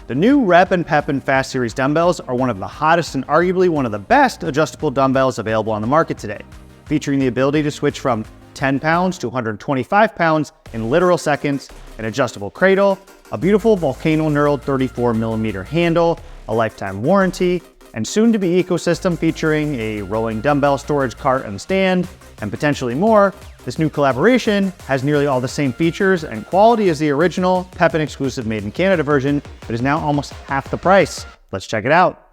The new Rep and Pepin Fast Series dumbbells are one of the hottest and arguably one of the best adjustable dumbbells available on the market today, featuring the ability to switch from 10 pounds to 125 pounds in literal seconds, an adjustable cradle, a beautiful volcano knurled 34mm handle, a lifetime warranty, and soon-to-be ecosystem featuring a rolling dumbbell storage cart and stand, and potentially more. This new collaboration has nearly all the same features and quality as the original Pepin exclusive made in Canada version, but is now almost half the price. Let's check it out.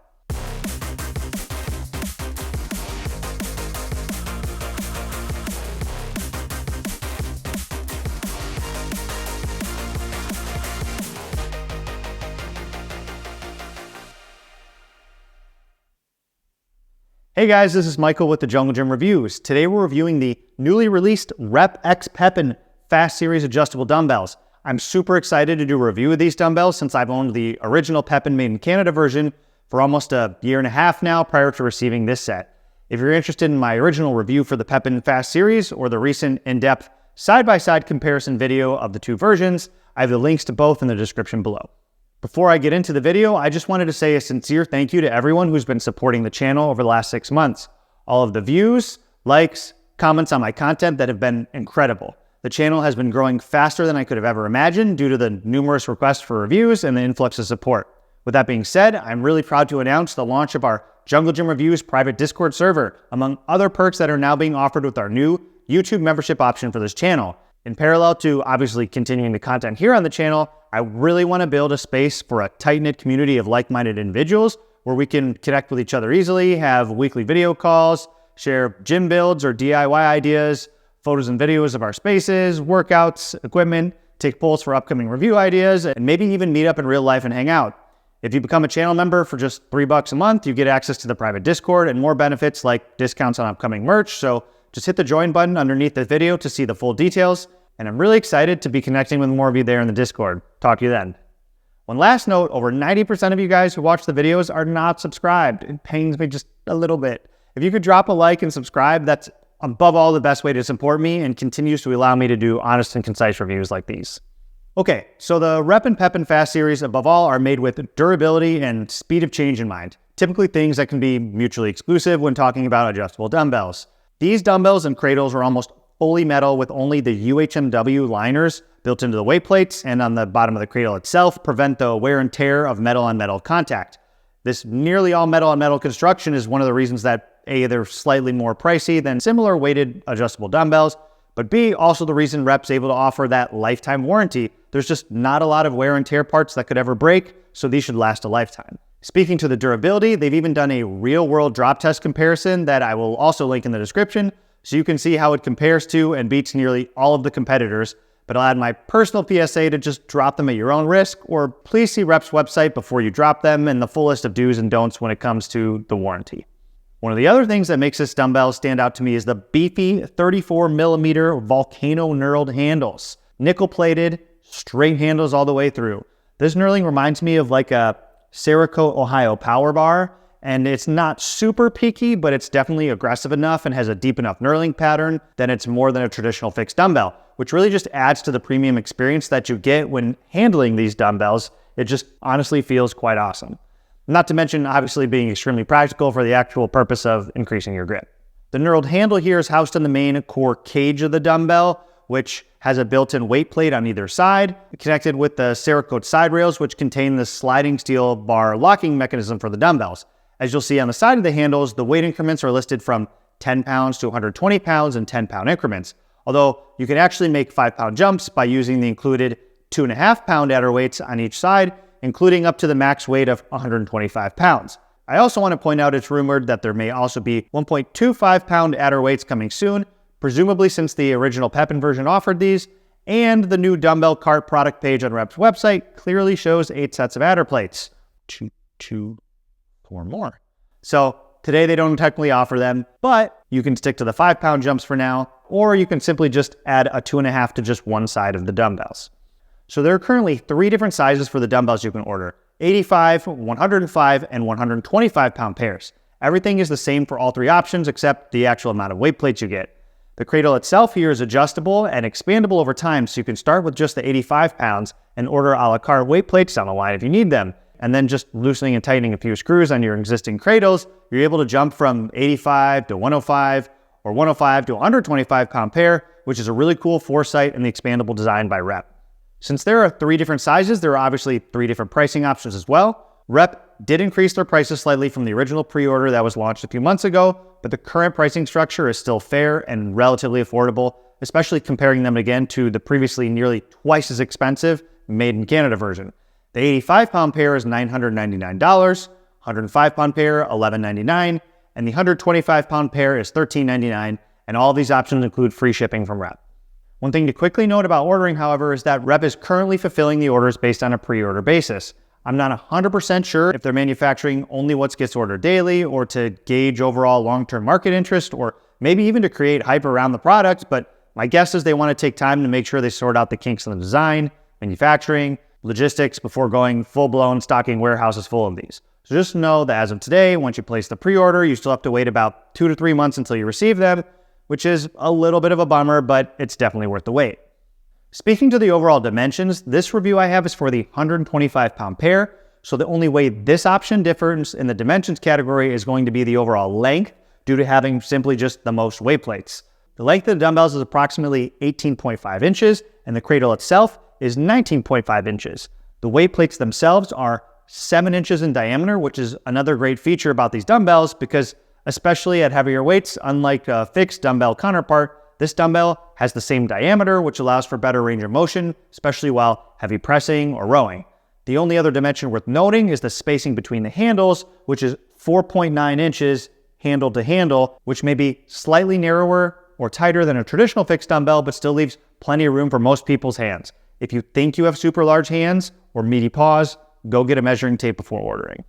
Hey guys, this is Michael with the Jungle Gym Reviews. Today we're reviewing the newly released Rep x Pepin Fast Series adjustable dumbbells. I'm super excited to do a review of these dumbbells since I've owned the original Pepin made in Canada version for almost a year and a half now prior to receiving this set. If you're interested in my original review for the Pepin Fast Series or the recent in-depth side-by-side comparison video of the two versions, I have the links to both in the description below. Before I get into the video, I just wanted to say a sincere thank you to everyone who's been supporting the channel over the last 6 months. All of the views, likes, comments on my content that have been incredible. The channel has been growing faster than I could have ever imagined due to the numerous requests for reviews and the influx of support. With that being said, I'm really proud to announce the launch of our Jungle Gym Reviews private Discord server, among other perks that are now being offered with our new YouTube membership option for this channel. In parallel to obviously continuing the content here on the channel, I really want to build a space for a tight-knit community of like-minded individuals where we can connect with each other easily, have weekly video calls, share gym builds or DIY ideas, photos and videos of our spaces, workouts, equipment, take polls for upcoming review ideas, and maybe even meet up in real life and hang out. If you become a channel member for just $3 a month, you get access to the private Discord and more benefits like discounts on upcoming merch. So just hit the join button underneath the video to see the full details. And I'm really excited to be connecting with more of you there in the Discord. Talk to you then. One last note, over 90% of you guys who watch the videos are not subscribed. It pains me just a little bit. If you could drop a like and subscribe, that's above all the best way to support me and continues to allow me to do honest and concise reviews like these. Okay, so the Rep and Pepin Fast Series above all are made with durability and speed of change in mind, typically things that can be mutually exclusive when talking about adjustable dumbbells. These dumbbells and cradles are almost fully metal with only the UHMW liners built into the weight plates and on the bottom of the cradle itself prevent the wear and tear of metal on metal contact. This nearly all metal on metal construction is one of the reasons that A, they're slightly more pricey than similar weighted adjustable dumbbells, but B, also the reason Rep's able to offer that lifetime warranty. There's just not a lot of wear and tear parts that could ever break, so these should last a lifetime. Speaking to the durability, they've even done a real world drop test comparison that I will also link in the description, so you can see how it compares to and beats nearly all of the competitors, but I'll add my personal PSA to just drop them at your own risk, or please see Rep's website before you drop them and the full list of do's and don'ts when it comes to the warranty. One of the other things that makes this dumbbell stand out to me is the beefy 34mm volcano knurled handles. Nickel plated, straight handles all the way through. This knurling reminds me of like a Cerakote, Ohio power bar, and it's not super peaky, but it's definitely aggressive enough and has a deep enough knurling pattern that it's more than a traditional fixed dumbbell, which really just adds to the premium experience that you get when handling these dumbbells. It just honestly feels quite awesome. Not to mention obviously being extremely practical for the actual purpose of increasing your grip. The knurled handle here is housed in the main core cage of the dumbbell, which has a built-in weight plate on either side, connected with the Cerakote side rails, which contain the sliding steel bar locking mechanism for the dumbbells. As you'll see on the side of the handles, the weight increments are listed from 10 pounds to 120 pounds in 10-pound increments, although you can actually make 5-pound jumps by using the included 2.5-pound adder weights on each side, including up to the max weight of 125 pounds. I also want to point out it's rumored that there may also be 1.25-pound adder weights coming soon, presumably since the original Pepin version offered these, and the new dumbbell cart product page on Rep's website clearly shows 8 sets of adder plates. 4 more. So today they don't technically offer them, but you can stick to the 5-pound jumps for now, or you can simply just add a 2.5 to just one side of the dumbbells. So there are currently 3 different sizes for the dumbbells you can order: 85, 105, and 125-pound pairs. Everything is the same for all 3 options except the actual amount of weight plates you get. The cradle itself here is adjustable and expandable over time, so you can start with just the 85 pounds and order a la carte weight plates down the line if you need them. and then just loosening and tightening a few screws on your existing cradles, you're able to jump from 85 to 105 or 105 to 125 pound pair, which is a really cool foresight in the expandable design by Rep. Since there are 3 different sizes, there are obviously 3 different pricing options as well. Rep did increase their prices slightly from the original pre-order that was launched a few months ago, but the current pricing structure is still fair and relatively affordable, especially comparing them again to the previously nearly twice as expensive Made in Canada version. The 85 pound pair is $999, 105 pound pair $1,199, and the 125 pound pair is $1,399, and all of these options include free shipping from Rep. One thing to quickly note about ordering, however, is that Rep is currently fulfilling the orders based on a pre-order basis. I'm not 100% sure if they're manufacturing only what gets ordered daily or to gauge overall long-term market interest or maybe even to create hype around the product, but my guess is they want to take time to make sure they sort out the kinks in the design, manufacturing, logistics before going full-blown stocking warehouses full of these. So just know that as of today, once you place the pre-order, you still have to wait about 2 to 3 months until you receive them, which is a little bit of a bummer, but it's definitely worth the wait. Speaking to the overall dimensions, this review I have is for the 125 pound pair, so the only way this option differs in the dimensions category is going to be the overall length due to having simply just the most weight plates. The length of the dumbbells is approximately 18.5 inches, and the cradle itself is 19.5 inches. The weight plates themselves are 7 inches in diameter, which is another great feature about these dumbbells because especially at heavier weights, unlike a fixed dumbbell counterpart, this dumbbell has the same diameter, which allows for better range of motion, especially while heavy pressing or rowing. The only other dimension worth noting is the spacing between the handles, which is 4.9 inches handle to handle, which may be slightly narrower or tighter than a traditional fixed dumbbell, but still leaves plenty of room for most people's hands. If you think you have super large hands or meaty paws, go get a measuring tape before ordering.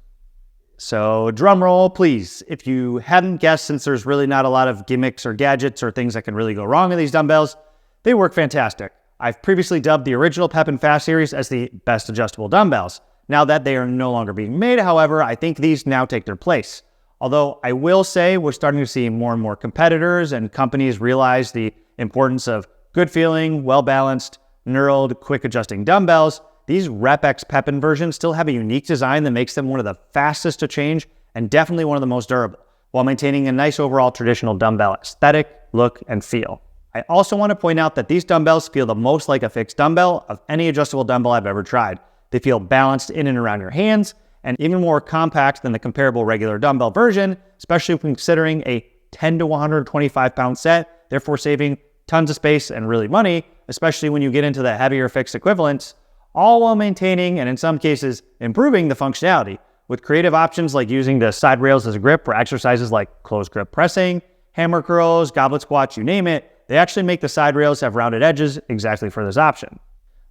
So drum roll, please. If you hadn't guessed, since there's really not a lot of gimmicks or gadgets or things that can really go wrong in these dumbbells, they work fantastic. I've previously dubbed the original Pepin Fast Series as the best adjustable dumbbells. Now that they are no longer being made, however, I think these now take their place. Although I will say we're starting to see more and more competitors and companies realize the importance of good feeling, well-balanced, knurled, quick adjusting dumbbells. These Rep X Pepin versions still have a unique design that makes them one of the fastest to change and definitely one of the most durable, while maintaining a nice overall traditional dumbbell aesthetic, look, and feel. I also want to point out that these dumbbells feel the most like a fixed dumbbell of any adjustable dumbbell I've ever tried. They feel balanced in and around your hands and even more compact than the comparable regular dumbbell version, especially when considering a 10 to 125 pound set, therefore saving tons of space and really money, especially when you get into the heavier fixed equivalents, all while maintaining and in some cases improving the functionality with creative options like using the side rails as a grip for exercises like closed grip pressing, hammer curls, goblet squats, you name it. They actually make the side rails have rounded edges exactly for this option.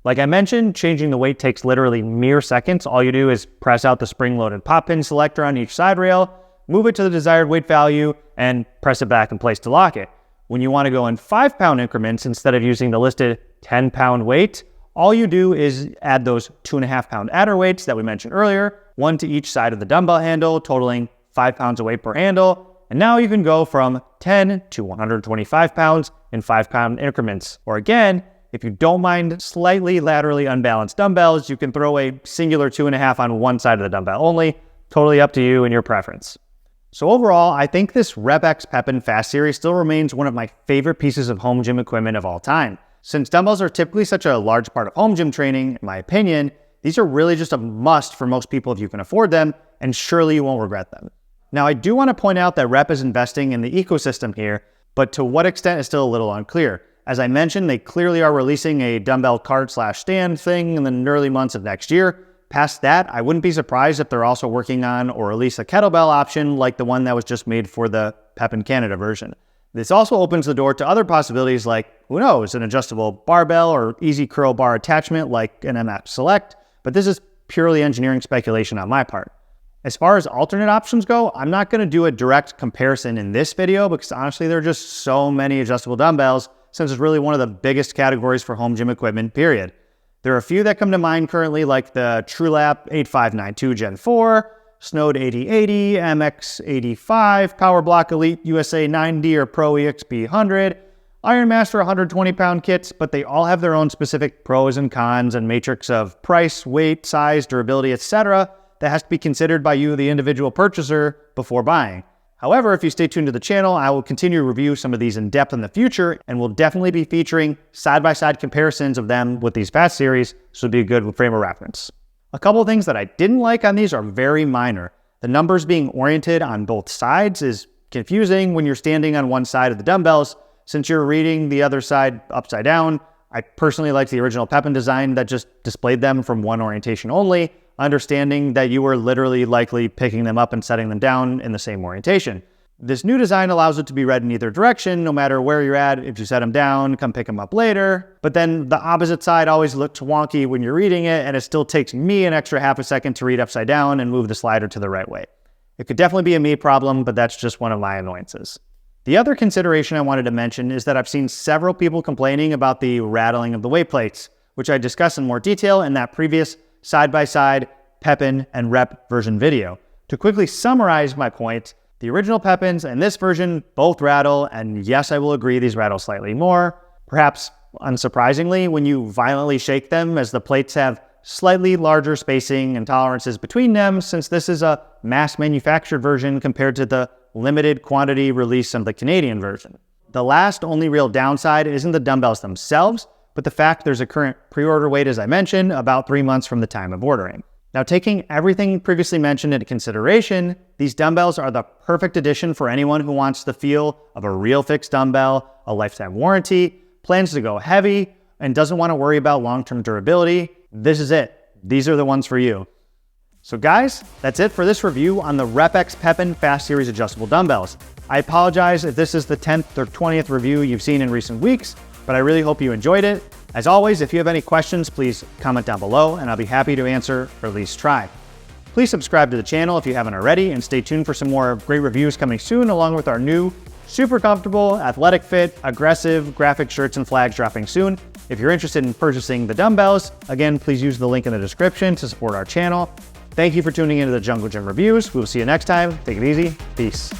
Like I mentioned, changing the weight takes literally mere seconds. All you do is press out the spring-loaded pop pin selector on each side rail, move it to the desired weight value, and press it back in place to lock it. When you want to go in 5 pound increments instead of using the listed 10 pound weight, all you do is add those 2.5 pound adder weights that we mentioned earlier, 1 to each side of the dumbbell handle, totaling 5 pounds of weight per handle. And now you can go from 10 to 125 pounds in 5 pound increments. Or again, if you don't mind slightly laterally unbalanced dumbbells, you can throw a singular 2.5 on one side of the dumbbell only, totally up to you and your preference. So overall, I think this Rep X Pepin Fast Series still remains one of my favorite pieces of home gym equipment of all time. Since dumbbells are typically such a large part of home gym training, in my opinion, these are really just a must for most people if you can afford them, and surely you won't regret them. Now, I do want to point out that Rep is investing in the ecosystem here, but to what extent is still a little unclear. As I mentioned, they clearly are releasing a dumbbell cart/stand thing in the early months of next year. Past that, I wouldn't be surprised if they're also working on or release a kettlebell option like the one that was just made for the Pepin Canada version. This also opens the door to other possibilities like, who knows, an adjustable barbell or easy curl bar attachment like an MX Select, but this is purely engineering speculation on my part. As far as alternate options go, I'm not going to do a direct comparison in this video because honestly, there are just so many adjustable dumbbells since it's really one of the biggest categories for home gym equipment, period. There are a few that come to mind currently like the TrueLap 8592 Gen 4, Snowed 8080, MX 85, PowerBlock Elite USA 90 or Pro EXP 100, Ironmaster 120 pound kits, but they all have their own specific pros and cons and matrix of price, weight, size, durability, etc. that has to be considered by you, the individual purchaser, before buying. However, if you stay tuned to the channel, I will continue to review some of these in depth in the future, and we'll definitely be featuring side-by-side comparisons of them with these fast series, so it'll be a good frame of reference. A couple of things that I didn't like on these are very minor. The numbers being oriented on both sides is confusing when you're standing on one side of the dumbbells. Since you're reading the other side upside down, I personally like the original Pepin design that just displayed them from one orientation only, understanding that you were literally likely picking them up and setting them down in the same orientation. This new design allows it to be read in either direction, no matter where you're at. If you set them down, come pick them up later. But then the opposite side always looks wonky when you're reading it, and it still takes me an extra half a second to read upside down and move the slider to the right way. It could definitely be a me problem, but that's just one of my annoyances. The other consideration I wanted to mention is that I've seen several people complaining about the rattling of the weight plates, which I discussed in more detail in that previous side-by-side Pepin and rep version video. To quickly summarize my point, the original Pepins and this version both rattle, and yes, I will agree these rattle slightly more. Perhaps unsurprisingly, when you violently shake them, as the plates have slightly larger spacing and tolerances between them, since this is a mass manufactured version compared to the limited quantity release of the Canadian version. The last only real downside isn't the dumbbells themselves, but the fact there's a current pre-order wait, as I mentioned, about 3 months from the time of ordering. Now, taking everything previously mentioned into consideration, these dumbbells are the perfect addition for anyone who wants the feel of a real fixed dumbbell, a lifetime warranty, plans to go heavy, and doesn't want to worry about long-term durability. This is it. These are the ones for you. So guys, that's it for this review on the RepX Pepin Fast Series Adjustable Dumbbells. I apologize if this is the 10th or 20th review you've seen in recent weeks, but I really hope you enjoyed it. As always, if you have any questions, please comment down below and I'll be happy to answer or at least try. Please subscribe to the channel if you haven't already, and stay tuned for some more great reviews coming soon, along with our new super comfortable, athletic fit, aggressive graphic shirts and flags dropping soon. If you're interested in purchasing the dumbbells, again, please use the link in the description to support our channel. Thank you for tuning into the Jungle Gym Reviews. We will see you next time. Take it easy. Peace.